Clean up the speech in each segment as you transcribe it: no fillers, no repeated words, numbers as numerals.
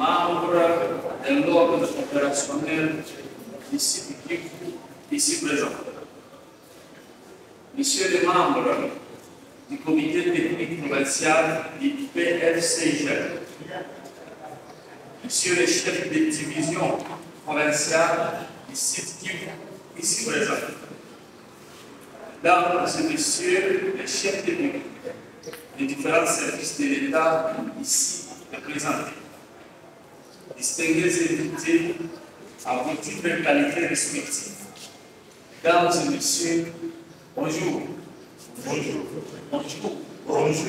membres de l'ordre opérationnel ici présents, Messieurs les membres du comité technique provincial du PFCIG, Messieurs les chefs de division provinciale ici présents, Mesdames et Messieurs les chefs techniques des différents services de l'État ici représentés, distingués invités à vos diverses qualités respectives, Mesdames et Messieurs, bonjour. Bonjour. Bonjour. Bonjour.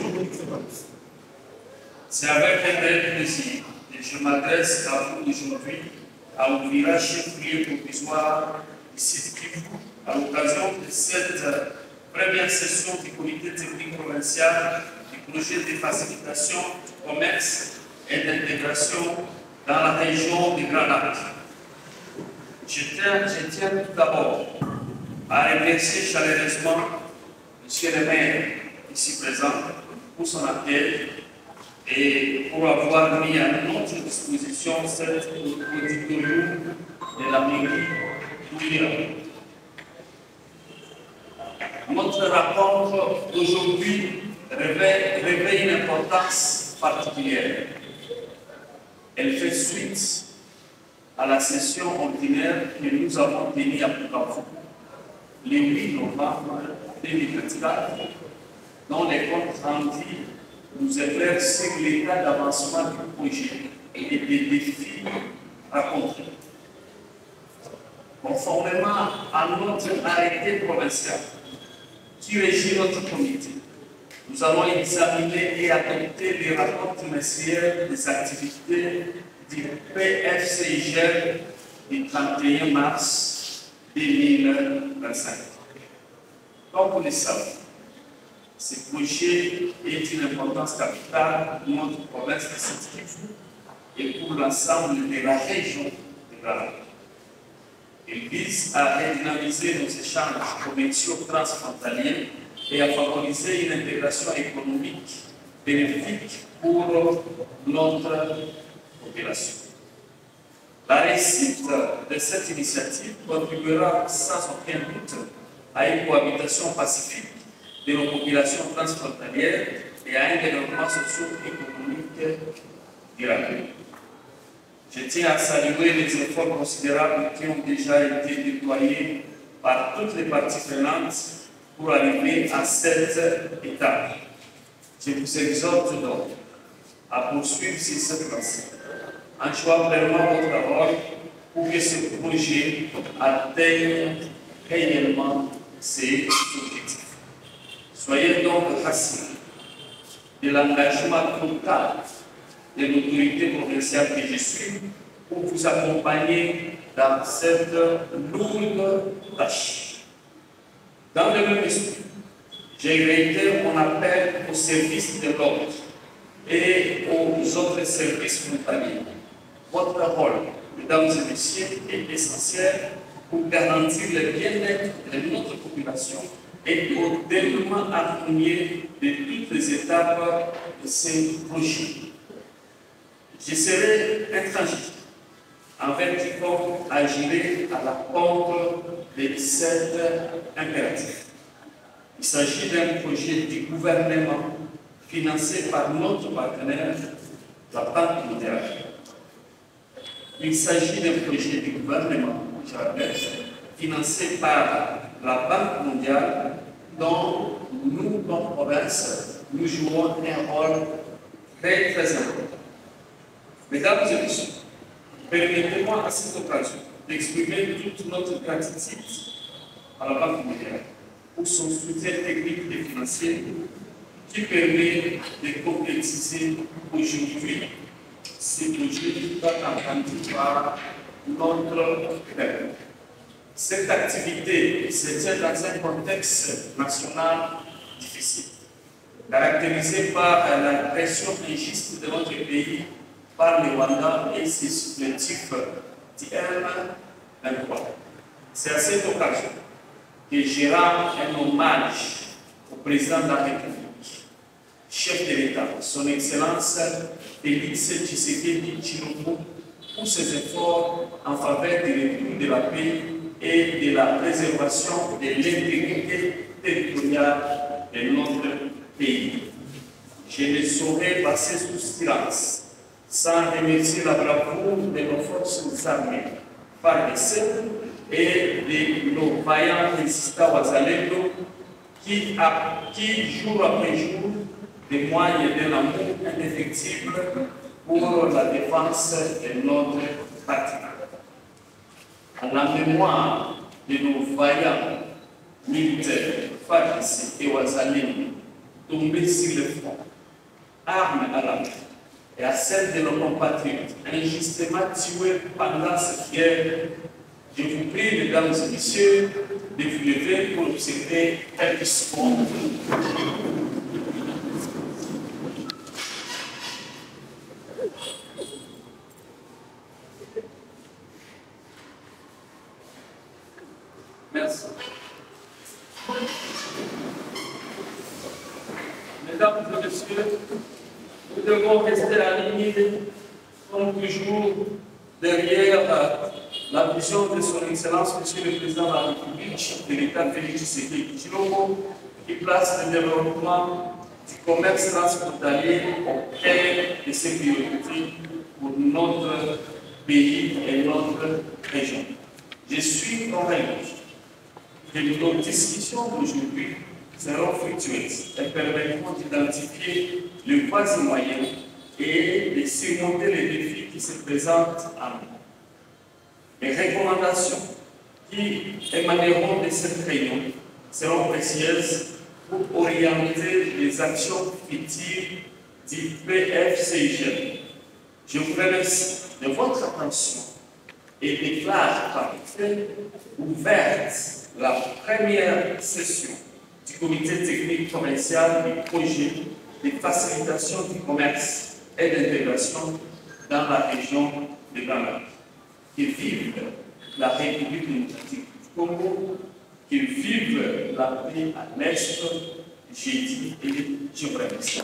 C'est avec un grand plaisir que je m'adresse à vous aujourd'hui à ouvrir chef-lieu provisoire ici de Kivu à l'occasion de cette première session du comité technique provincial du projet de facilitation du commerce et d'intégration dans la région du Grand Lac. Je tiens tout d'abord à remercier chaleureusement M. le maire ici présent pour son accueil et pour avoir mis à notre disposition cette auditorium de la mairie d'Ouira. Notre rencontre d'aujourd'hui revêt une importance particulière. Elle fait suite à la session ordinaire que nous avons tenue à Bukavu le 8 novembre 2024, dont les comptes rendus nous éclairent sur l'état d'avancement du projet et des défis rencontrés. Conformément à notre arrêté provincial qui régit notre comité, nous allons examiner et adopter les rapports trimestriels des activités du PFCIG du 31 mars 2025. Comme vous le savez, ce projet est d'une importance capitale pour notre province de Sud-Kivu et pour l'ensemble de la région de Grand Lac. Il vise à redynamiser nos échanges commerciaux transfrontaliers et à favoriser une intégration économique bénéfique pour notre population. La réussite de cette initiative contribuera sans aucun doute à une cohabitation pacifique de nos populations transfrontalières et à un développement socio-économique durable. Je tiens à saluer les efforts considérables qui ont déjà été déployés par toutes les parties prenantes pour arriver à cette étape. Je vous exhorte donc à poursuivre sur cette lancée, en jouant pleinement votre rôle pour que ce projet atteigne réellement ses objectifs. Soyez donc rassurés de l'engagement total de l'autorité provinciale que je suis pour vous accompagner dans cette lourde tâche. Dans le même esprit, j'ai réitéré mon appel aux services de l'ordre et aux autres services frontaliers. Votre rôle, mesdames et messieurs, est essentiel pour garantir le bien-être de notre population et au développement harmonieux de toutes les étapes de ces projets. Je serai intransigeant envers quiconque agirait à la contre de cet impératif. Il s'agit d'un projet du gouvernement financé par notre partenaire, la Banque mondiale. Il s'agit d'un projet du gouvernement, je rappelle, financé par la Banque mondiale, dont nous, comme province, nous jouons un rôle très important. Mesdames et messieurs, permettez-moi à cette occasion d'exprimer toute notre gratitude à la Banque mondiale pour son soutien technique et financier qui permet de concrétiser aujourd'hui ces projets tant entendus par notre peuple. Cette activité se tient dans un contexte national difficile, caractérisé par la pression injuste de notre pays par le Rwanda et ses supplétifs du M23. C'est à cette occasion que je rends un hommage au président de la République, chef de l'État, son Excellence Félix Tshisekedi Tshilombo, pour ses efforts en faveur du retour de la paix et de la préservation de l'intégrité territoriale de notre pays. Je ne saurais passer sous silence sans remercier la bravoure de nos forces armées, FARDC, et de nos vaillants résistants Wazalendo qui, jour après jour, témoignent d'un amour indéfectible pour la défense de notre patrie. À la mémoire de nos vaillants militaires, FARDC et Wazalendo, tombés sur le front, armes à la main, et à celle de nos compatriotes injustement tués pendant cette guerre, je vous prie, mesdames et messieurs, de vous lever pour observer quelques secondes. Merci. Mesdames et messieurs, nous devons rester alignés, comme toujours, derrière la vision de son Excellence, Monsieur le Président de la République, chef de l'État Félix Tshisekedi Tshilombo, qui place le développement du commerce transfrontalier au cœur de ses priorités pour notre pays et notre région. Je suis convaincu que nos discussions d'aujourd'hui seront fructueuses et permettront d'identifier les voies et moyens et de surmonter les défis qui se présentent à nous. Les recommandations qui émaneront de cette réunion seront précieuses pour orienter les actions futures du PFCIG. Je vous remercie de votre attention et déclare par fait ouverte la première session du comité technique commercial du projet de facilitation du commerce et d'intégration dans la région de Ghana. Qu'ils vivent la République démocratique du Congo, qu'ils vivent la paix à l'Est, j'ai dit et je vous remercie.